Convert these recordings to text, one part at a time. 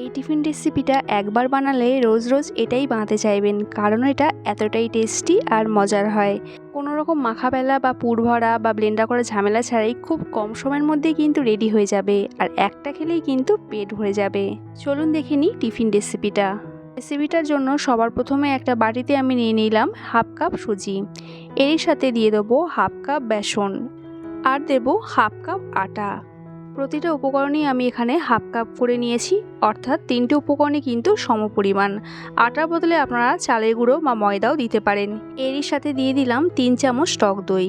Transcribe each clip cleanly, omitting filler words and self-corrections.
এই টিফিন রেসিপিটা একবার বানালে রোজ রোজ এটাই বানাতে চাইবেন, কারণ এটা এতটাই টেস্টি আর মজার হয়। কোনো রকম মাখাবেলা বা পুর ভরা বা ব্লেন্ডার করা ঝামেলা ছাড়াই খুব কম সময়ের মধ্যেই কিন্তু রেডি হয়ে যাবে, আর একটা খেলেই কিন্তু পেট ভরে যাবে। চলুন দেখে নিই টিফিন রেসিপিটার জন্য সবার প্রথমে একটা বাটিতে আমি নিয়ে নিলাম হাফ কাপ সুজি। এর সাথে দিয়ে দেবো হাফ কাপ বেসন আর দেবো হাফ কাপ আটা। প্রতিটা উপকরণই আমি এখানে হাফ কাপ করে নিয়েছি, অর্থাৎ তিনটে উপকরণই কিন্তু সমপরিমাণ। আটার বদলে আপনারা চালের গুঁড়ো বা ময়দাও দিতে পারেন। এরই সাথে দিয়ে দিলাম 3 চামচ টক দই।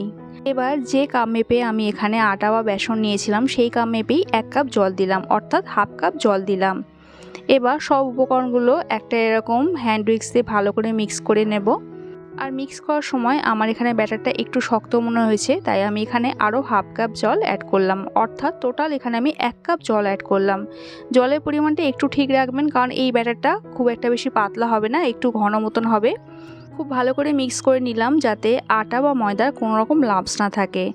এবার যে কাপ মেপে আমি এখানে আটা বা বেসন নিয়েছিলাম সেই কাপ মেপেই 1 কাপ জল দিলাম, অর্থাৎ হাফ কাপ জল দিলাম। এবার সব উপকরণগুলো একটা এরকম হ্যান্ড উইক্স দিয়ে ভালো করে মিক্স করে নেব। আর মিক্স করার সময় আমার এখানে ব্যাটারটা একটু শক্ত মনে হয়েছে, তাই আমি এখানে আরও হাফ কাপ জল অ্যাড করলাম, অর্থাৎ টোটাল এখানে আমি 1 কাপ জল অ্যাড করলাম। জলের পরিমাণটা একটু ঠিক রাখবেন, কারণ এই ব্যাটারটা খুব একটা বেশি পাতলা হবে না, একটু ঘন মতন হবে। খুব ভালো করে মিক্স করে নিলাম যাতে আটা বা ময়দার কোনো রকম লাম্পস না থাকে।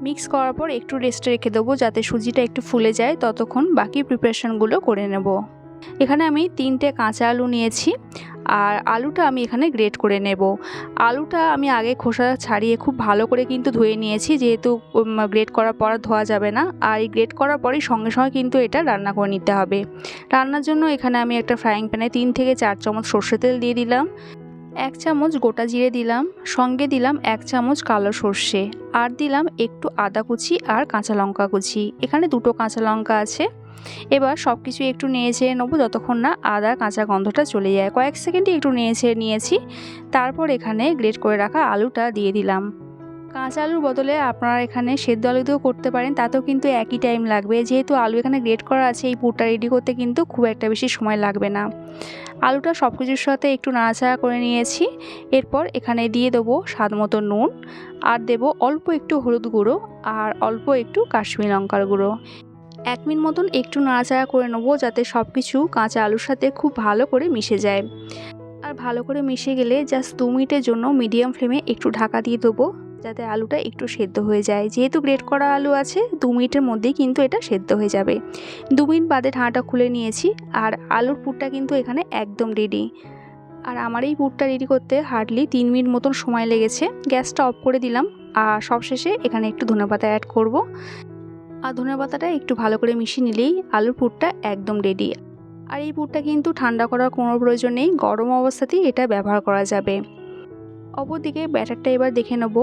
মিক্স করার পর একটু রেস্টে রেখে দেবো যাতে সুজিটা একটু ফুলে যায়, ততক্ষণ বাকি প্রিপারেশনগুলো করে নেব। এখানে আমি 3টে কাঁচা আলু নিয়েছি, আর আলুটা আমি এখানে গ্রেট করে নেব। আলুটা আমি আগে খোসা ছাড়িয়ে খুব ভালো করে কিন্তু ধুয়ে নিয়েছি, যেহেতু গ্রেট করার পর ধোয়া যাবে না। আর এই গ্রেট করার পরই সঙ্গে সঙ্গে কিন্তু এটা রান্না করে নিতে হবে। রান্নার জন্য এখানে আমি একটা ফ্রাইং প্যানে 3 থেকে 4 চামচ সর্ষে তেল দিয়ে দিলাম, 1 চামচ গোটা জিরে দিলাম, সঙ্গে দিলাম 1 চামচ কালো সর্ষে, আর দিলাম একটু আদা কুচি আর কাঁচা লঙ্কা কুচি। এখানে 2টো কাঁচা লঙ্কা আছে। এবার সব কিছু একটু নেড়ে চেড়ে নেবো যতক্ষণ না আদার কাঁচা গন্ধটা চলে যায়। কয়েক সেকেন্ডে একটু নেড়ে চেড়ে নিয়েছি। তারপর এখানে গ্রেট করে রাখা আলুটা দিয়ে দিলাম। কাঁচা আলুর বদলে আপনারা এখানে সেদ্ধ আলু দিয়েও করতে পারেন, তাতেও কিন্তু একই টাইম লাগবে। যেহেতু আলু এখানে গ্রেট করা আছে, এই পুরটা রেডি করতে কিন্তু খুব একটা বেশি সময় লাগবে না। আলুটা সব কিছুর সাথে একটু নাড়াচাড়া করে নিয়েছি। এরপর এখানে দিয়ে দেবো স্বাদ মতো নুন, আর দেবো অল্প একটু হলুদ গুঁড়ো আর অল্প একটু কাশ্মীরি লঙ্কার গুঁড়ো। 1 মিনিট মতন একটু নাড়াচাড়া করে নেবো যাতে সব কিছু কাঁচা আলুর সাথে খুব ভালো করে মিশে যায়। আর ভালো করে মিশে গেলে জাস্ট 2 মিনিটের জন্য মিডিয়াম ফ্লেমে একটু ঢাকা দিয়ে দেবো যাতে আলুটা একটু সেদ্ধ হয়ে যায়। যেহেতু গ্রেট করা আলু আছে, 2 মিনিটের মধ্যেই কিন্তু এটা সেদ্ধ হয়ে যাবে। 2 মিনিট বাদে ঢাকাটা খুলে নিয়েছি, আর আলুর পুরটা কিন্তু এখানে একদম রেডি। আর আমার এই পুরটা রেডি করতে হার্ডলি 3 মিনিট মতন সময় লেগেছে। গ্যাসটা অফ করে দিলাম, আর সবশেষে এখানে একটু ধনেপাতা অ্যাড করব। আর ধনেপাতাটা একটু ভালো করে মিশিয়ে নিলেই আলুর পুরটা একদম রেডি। আর এই পুরটা কিন্তু ঠান্ডা করার কোনো প্রয়োজন নেই, গরম অবস্থাতেই এটা ব্যবহার করা যাবে। অপরদিকে ব্যাটারটা এবার দেখে নেব।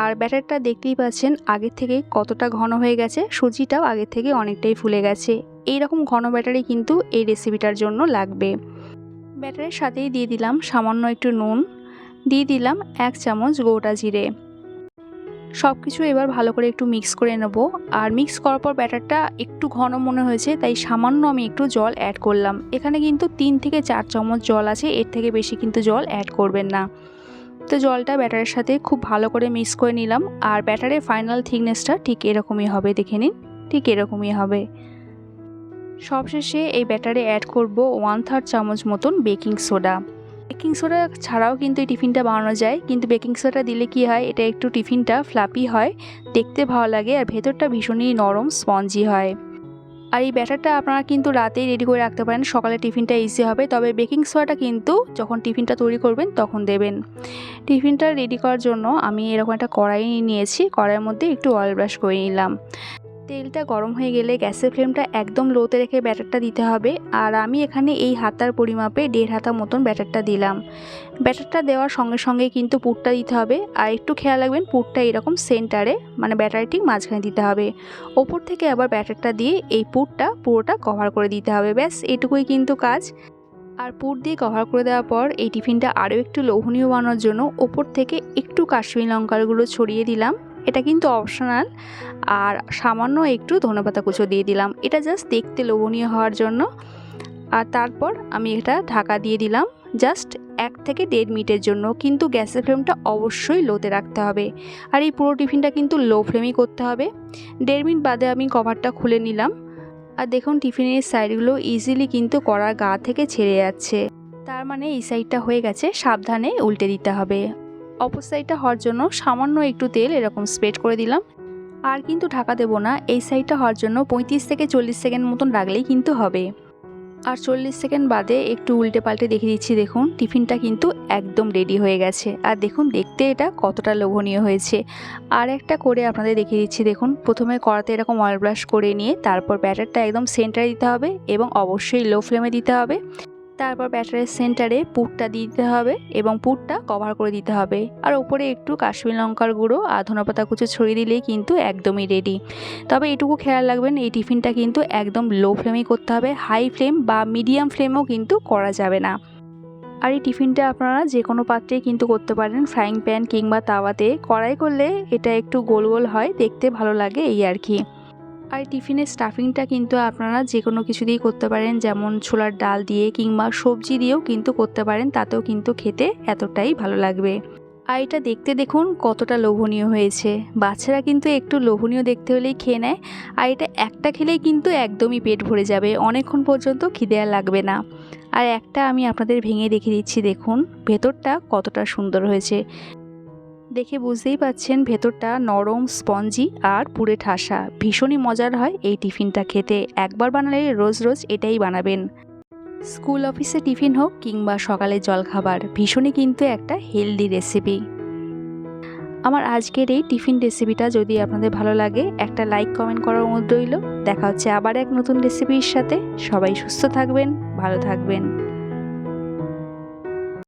আর ব্যাটারটা দেখতেই পাচ্ছেন আগের থেকে কতটা ঘন হয়ে গেছে, সুজিটাও আগের থেকে অনেকটাই ফুলে গেছে। এই রকম ঘন ব্যাটারই কিন্তু এই রেসিপিটার জন্য লাগবে। ব্যাটারের সাথেই দিয়ে দিলাম সামান্য একটু নুন, দিয়ে দিলাম 1 চামচ গোটা জিরে। সব কিছু এবার ভালো করে একটু মিক্স করে নেব। আর মিক্স করার পর ব্যাটারটা একটু ঘন মনে হয়েছে, তাই সামান্য আমি একটু জল অ্যাড করলাম। এখানে কিন্তু 3 থেকে 4 চামচ জল আছে, এর থেকে বেশি কিন্তু জল অ্যাড করবেন না। তো জলটা ব্যাটারের সাথে খুব ভালো করে মিক্স করে নিলাম। আর ব্যাটারের ফাইনাল থিকনেসটা ঠিক এরকমই হবে, দেখে নিন, ঠিক এরকমই হবে। সবশেষে এই ব্যাটারে অ্যাড করব 1/3 চামচ মতন বেকিং সোডা। বেকিং সোডা ছাড়াও কিন্তু এই টিফিনটা বানানো যায়, কিন্তু বেকিং সোডা দিলে কি হয়, এটা একটু টিফিনটা ফ্লাপি হয়, দেখতে ভালো লাগে, আর ভেতরটা ভীষণই নরম স্পঞ্জি হয়। আর এই ব্যাটারটা আপনারা কিন্তু রাতেই রেডি করে রাখতে পারেন, সকালে টিফিনটা ইজি হবে। তবে বেকিং সোডাটা কিন্তু যখন টিফিনটা তৈরি করবেন তখন দেবেন। টিফিনটা রেডি করার জন্য আমি এরকম একটা কড়াই নিয়েছি, কড়াইয়ের মধ্যে একটু অয়েল ব্রাশ করে নিলাম। তেলটা গরম হয়ে গেলে গ্যাসের ফ্লেমটা একদম লোতে রেখে ব্যাটারটা দিতে হবে। আর আমি এখানে এই হাতার পরিমাপে 1.5 হাতা মতন ব্যাটারটা দিলাম। ব্যাটারটা দেওয়ার সঙ্গে সঙ্গে কিন্তু পুরটা দিতে হবে, আর একটু খেয়াল রাখবেন পুরটা এরকম সেন্টারে, মানে ব্যাটারের ঠিক মাঝখানে দিতে হবে। ওপর থেকে আবার ব্যাটারটা দিয়ে এই পুরটা পুরোটা কভার করে দিতে হবে। ব্যাস এটুকুই কিন্তু কাজ। আর পুর দিয়ে কভার করে দেওয়ার পর এই টিফিনটা আরও একটু লোভনীয় বানানোর জন্য ওপর থেকে একটু কাশ্মীরি লঙ্কার গুঁড়ো ছড়িয়ে দিলাম। এটা কিন্তু অপশনাল। আর সামান্য একটু ধনেপাতা কুচো দিয়ে দিলাম, এটা জাস্ট দেখতে লোভনীয় হওয়ার জন্য। আর তারপর আমি এটা ঢাকা দিয়ে দিলাম জাস্ট 1 থেকে 1.5 মিনিটের জন্য, কিন্তু গ্যাসের ফ্লেমটা অবশ্যই লোতে রাখতে হবে। আর এই পুরো টিফিনটা কিন্তু লো ফ্লেমেই করতে হবে। 1.5 মিনিট বাদে আমি কভারটা খুলে নিলাম। আর দেখুন টিফিনের সাইডগুলো ইজিলি কিন্তু কড়ার গা থেকে ছেড়ে যাচ্ছে, তার মানে এই সাইডটা হয়ে গেছে, সাবধানে উল্টে দিতে হবে। অপর সাইডটা হওয়ার জন্য সামান্য একটু তেল এরকম স্প্রেড করে দিলাম। আর কিন্তু ঢাকা দেবো না, এই সাইডটা হওয়ার জন্য 35 থেকে 40 সেকেন্ড মতন রাখলেই কিন্তু হবে। আর 40 সেকেন্ড বাদে একটু উল্টে পাল্টে দেখে দিচ্ছি, দেখুন টিফিনটা কিন্তু একদম রেডি হয়ে গেছে। আর দেখুন দেখতে এটা কতটা লোভনীয় হয়েছে। আর একটা করে আপনাদের দেখিয়ে দিচ্ছি, দেখুন প্রথমে কড়াতে এরকম অয়েল ব্রাশ করে নিয়ে তারপর ব্যাটারটা একদম সেন্টারে দিতে হবে এবং অবশ্যই লো ফ্লেমে দিতে হবে। তারপর ব্যাটারের সেন্টারে পুরটা দিতে হবে এবং পুরটা কভার করে দিতে হবে। আর ওপরে একটু কাশ্মীরি লঙ্কার গুঁড়ো আর ধনেপাতা কুচি ছড়িয়ে দিলেই কিন্তু একদমই রেডি। তবে এটুকু খেয়াল রাখবেন, এই টিফিনটা কিন্তু একদম লো ফ্লেমেই করতে হবে, হাই ফ্লেম বা মিডিয়াম ফ্লেমেও কিন্তু করা যাবে না। আর এই টিফিনটা আপনারা যে কোনো পাত্রেই কিন্তু করতে পারেন, ফ্রাইং প্যান কিংবা তাওয়াতে। কড়াই করলে এটা একটু গোল গোল হয়, দেখতে ভালো লাগে এই আর কি। আর টিফিনের স্টাফিংটা কিন্তু আপনারা যে কোনো কিছু দিয়েই করতে পারেন, যেমন ছোলার ডাল দিয়ে কিংবা সবজি দিয়েও কিন্তু করতে পারেন, তাতেও কিন্তু খেতে এতটাই ভালো লাগবে। আর এটা দেখতে দেখুন কতটা লোভনীয় হয়েছে। বাচ্চারা কিন্তু একটু লোভনীয় দেখতে হলেই খেয়ে নেয়। আর এটা একটা খেলেই কিন্তু একদমই পেট ভরে যাবে, অনেকক্ষণ পর্যন্ত খিদে আর লাগবে না। আর একটা আমি আপনাদের ভেঙে দেখিয়ে দিচ্ছি, দেখুন ভেতরটা কতটা সুন্দর হয়েছে। দেখে বুঝতেই পাচ্ছেন ভেতরটা নরম, স্পঞ্জি আর পুরে ঠাসা। ভীষণই মজার হয় এই টিফিনটা খেতে। একবার বানালে রোজ রোজ এটাই বানাবেন। স্কুল অফিসে টিফিন হোক কিংবা সকালে জলখাবার, ভীষণই কিন্তু একটা হেলদি রেসিপি। আমার আজকের এই টিফিন রেসিপিটা যদি আপনাদের ভালো লাগে, একটা লাইক কমেন্ট করার অনুরোধ রইল। দেখা হচ্ছে আবার এক নতুন রেসিপির সাথে। সবাই সুস্থ থাকবেন, ভালো থাকবেন।